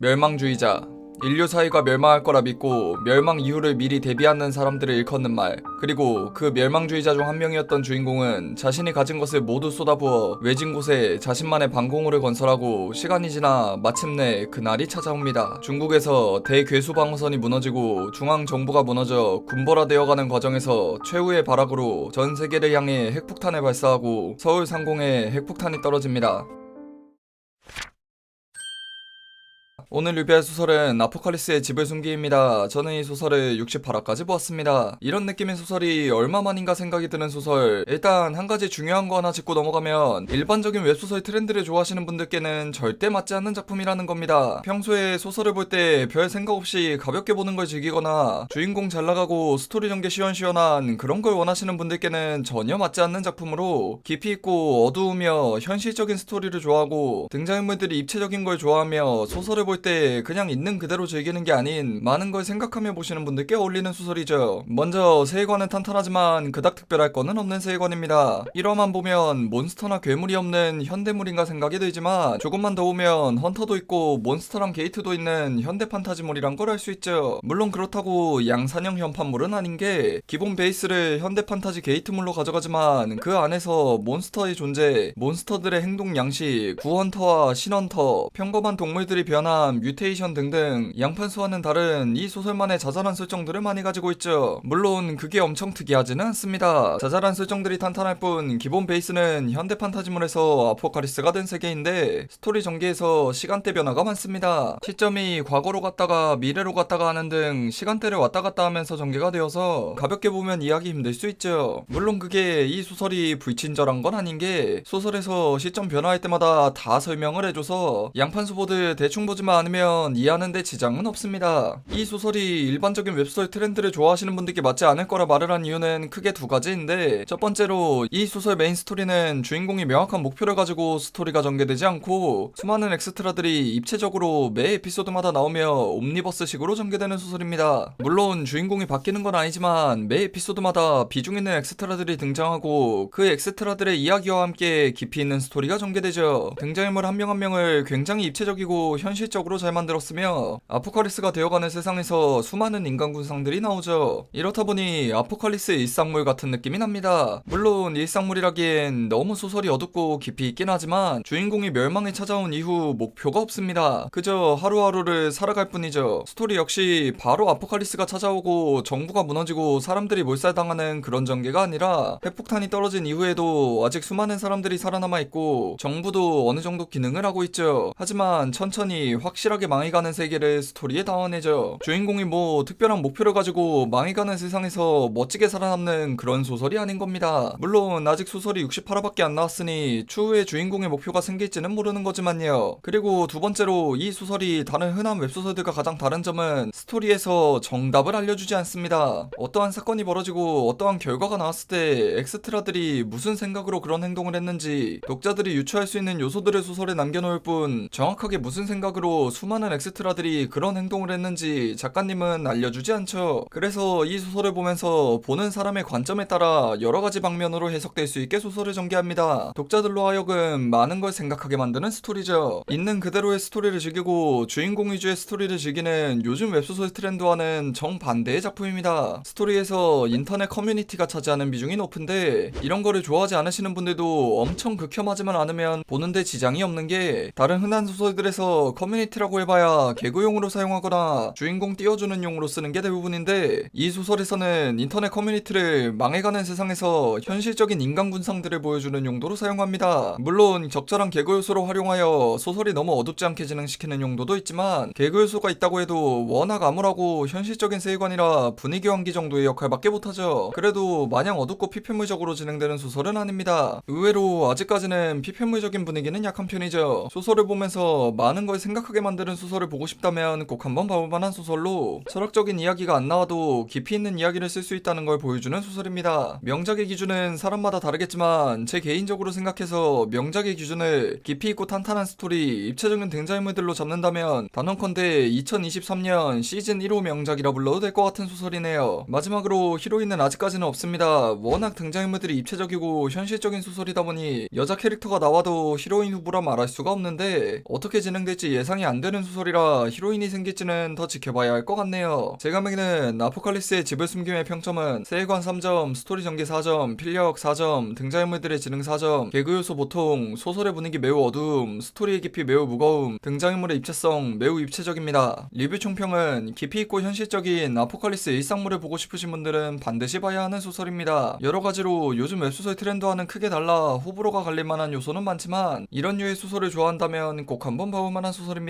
멸망주의자. 인류 사회가 멸망할 거라 믿고 멸망 이후를 미리 대비하는 사람들을 일컫는 말. 그리고 그 멸망주의자 중 한 명이었던 주인공은 자신이 가진 것을 모두 쏟아부어 외진 곳에 자신만의 방공호를 건설하고 시간이 지나 마침내 그날이 찾아옵니다. 중국에서 대괴수 방어선이 무너지고 중앙 정부가 무너져 군벌화되어가는 과정에서 최후의 발악으로 전 세계를 향해 핵폭탄을 발사하고 서울 상공에 핵폭탄이 떨어집니다. 오늘 리뷰할 소설은 아포칼리스의 집을 숨기입니다. 저는 이 소설을 68화까지 보았습니다. 이런 느낌의 소설이 얼마만인가 생각이 드는 소설. 일단 한 가지 중요한 거 하나 짚고 넘어가면 일반적인 웹소설 트렌드를 좋아하시는 분들께는 절대 맞지 않는 작품이라는 겁니다. 평소에 소설을 볼 때 별 생각 없이 가볍게 보는 걸 즐기거나 주인공 잘 나가고 스토리 전개 시원시원한 그런 걸 원하시는 분들께는 전혀 맞지 않는 작품으로 깊이 있고 어두우며 현실적인 스토리를 좋아하고 등장인물들이 입체적인 걸 좋아하며 소설을 볼 때 그냥 있는 그대로 즐기는 게 아닌 많은 걸 생각하며 보시는 분들께 어울리는 소설이죠. 먼저 세계관은 탄탄하지만 그닥 특별할 거는 없는 세계관입니다. 1화만 보면 몬스터나 괴물이 없는 현대물인가 생각이 들지만 조금만 더 오면 헌터도 있고 몬스터랑 게이트도 있는 현대 판타지물이란 걸 알 수 있죠. 물론 그렇다고 양산형 현판물은 아닌 게 기본 베이스를 현대 판타지 게이트물로 가져가지만 그 안에서 몬스터의 존재, 몬스터들의 행동 양식, 구헌터와 신헌터, 평범한 동물들이 변한 뮤테이션 등등 양판수와는 다른 이 소설만의 자잘한 설정들을 많이 가지고 있죠. 물론 그게 엄청 특이하지는 않습니다. 자잘한 설정들이 탄탄할 뿐 기본 베이스는 현대 판타지물에서 아포칼리스가 된 세계인데 스토리 전개에서 시간대 변화가 많습니다. 시점이 과거로 갔다가 미래로 갔다가 하는 등 시간대를 왔다 갔다 하면서 전개가 되어서 가볍게 보면 이해하기 힘들 수 있죠. 물론 그게 이 소설이 불친절한 건 아닌 게 소설에서 시점 변화할 때마다 다 설명을 해줘서 양판수 보듯 대충 보지만 않으면 이해하는데 지장은 없습니다. 이 소설이 일반적인 웹소설 트렌드를 좋아하시는 분들께 맞지 않을 거라 말을 한 이유는 크게 두 가지인데, 첫 번째로 이 소설 메인 스토리는 주인공이 명확한 목표를 가지고 스토리가 전개되지 않고 수많은 엑스트라들이 입체적으로 매 에피소드마다 나오며 옴니버스식으로 전개되는 소설입니다. 물론 주인공이 바뀌는 건 아니지만 매 에피소드마다 비중 있는 엑스트라들이 등장하고 그 엑스트라들의 이야기와 함께 깊이 있는 스토리가 전개되죠. 등장인물 한 명 한 명을 굉장히 입체적이고 현실적으로 잘 만들었으며 아포칼리스가 되어가는 세상에서 수많은 인간 군상들이 나오죠. 이렇다 보니 아포칼리스의 일상물 같은 느낌이 납니다. 물론 일상물이라기엔 너무 소설이 어둡고 깊이 있긴 하지만 주인공이 멸망에 찾아온 이후 목표가 없습니다. 그저 하루하루를 살아갈 뿐이죠. 스토리 역시 바로 아포칼리스가 찾아오고 정부가 무너지고 사람들이 몰살당하는 그런 전개가 아니라 핵폭탄이 떨어진 이후에도 아직 수많은 사람들이 살아남아 있고 정부도 어느 정도 기능을 하고 있죠. 하지만 천천히 확실하게 망해가는 세계를 스토리에 담아내죠. 주인공이 뭐 특별한 목표를 가지고 망해가는 세상에서 멋지게 살아남는 그런 소설이 아닌 겁니다. 물론 아직 소설이 68화밖에 안 나왔으니 추후에 주인공의 목표가 생길지는 모르는 거지만요. 그리고 두 번째로 이 소설이 다른 흔한 웹소설들과 가장 다른 점은 스토리에서 정답을 알려주지 않습니다. 어떠한 사건이 벌어지고 어떠한 결과가 나왔을 때 엑스트라들이 무슨 생각으로 그런 행동을 했는지 독자들이 유추할 수 있는 요소들을 소설에 남겨놓을 뿐 정확하게 무슨 생각으로 수많은 엑스트라들이 그런 행동을 했는지 작가님은 알려주지 않죠. 그래서 이 소설을 보면서 보는 사람의 관점에 따라 여러가지 방면으로 해석될 수 있게 소설을 전개합니다. 독자들로 하여금 많은 걸 생각하게 만드는 스토리죠. 있는 그대로의 스토리를 즐기고 주인공 위주의 스토리를 즐기는 요즘 웹소설 트렌드와는 정반대의 작품입니다. 스토리에서 인터넷 커뮤니티가 차지하는 비중이 높은데 이런 거를 좋아하지 않으시는 분들도 엄청 극혐하지만 않으면 보는데 지장이 없는 게, 다른 흔한 소설들에서 커뮤니티라고 해봐야 개그용으로 사용하거나 주인공 띄워주는 용으로 쓰는 게 대부분인데 이 소설에서는 인터넷 커뮤니티를 망해가는 세상에서 현실적인 인간 군상들을 보여주는 용도로 사용합니다. 물론 적절한 개그 요소로 활용하여 소설이 너무 어둡지 않게 진행시키는 용도도 있지만 개그 요소가 있다고 해도 워낙 암울하고 현실적인 세계관이라 분위기 환기 정도의 역할밖에 못하죠. 그래도 마냥 어둡고 피폐물적으로 진행되는 소설은 아닙니다. 의외로 아직까지는 피폐물적인 분위기는 약한 편이죠. 소설을 보면서 많은 걸 생각하게 만드는 소설을 보고 싶다면 꼭 한번 봐볼 만한 소설로, 철학적인 이야기가 안 나와도 깊이 있는 이야기를 쓸 수 있다는 걸 보여주는 소설입니다. 명작의 기준은 사람마다 다르겠지만 제 개인적으로 생각해서 명작의 기준을 깊이 있고 탄탄한 스토리, 입체적인 등장인물들로 잡는다면 단언컨대 2023년 시즌 1호 명작이라 불러도 될 것 같은 소설이네요. 마지막으로 히로인은 아직까지는 없습니다. 워낙 등장인물들이 입체적이고 현실적인 소설이다 보니 여자 캐릭터가 나와도 히로인 후보라 말할 수가 없는데 어떻게 진행될지 예상이 예상이 안 되는 소설이라 히로인이 생길지는 더 지켜봐야 할 것 같네요. 제 감에는 아포칼리스의 집을 숨김의 평점은 세계관 3점, 스토리 전개 4점, 필력 4점, 등장인물들의 지능 4점, 개그 요소 보통, 소설의 분위기 매우 어두움, 스토리의 깊이 매우 무거움, 등장인물의 입체성 매우 입체적입니다. 리뷰 총평은 깊이 있고 현실적인 아포칼리스 일상물을 보고 싶으신 분들은 반드시 봐야 하는 소설입니다. 여러 가지로 요즘 웹소설 트렌드와는 크게 달라 호불호가 갈릴 만한 요소는 많지만 이런 류의 소설을 좋아한다면 꼭 한번 봐볼 만한 소설입니다.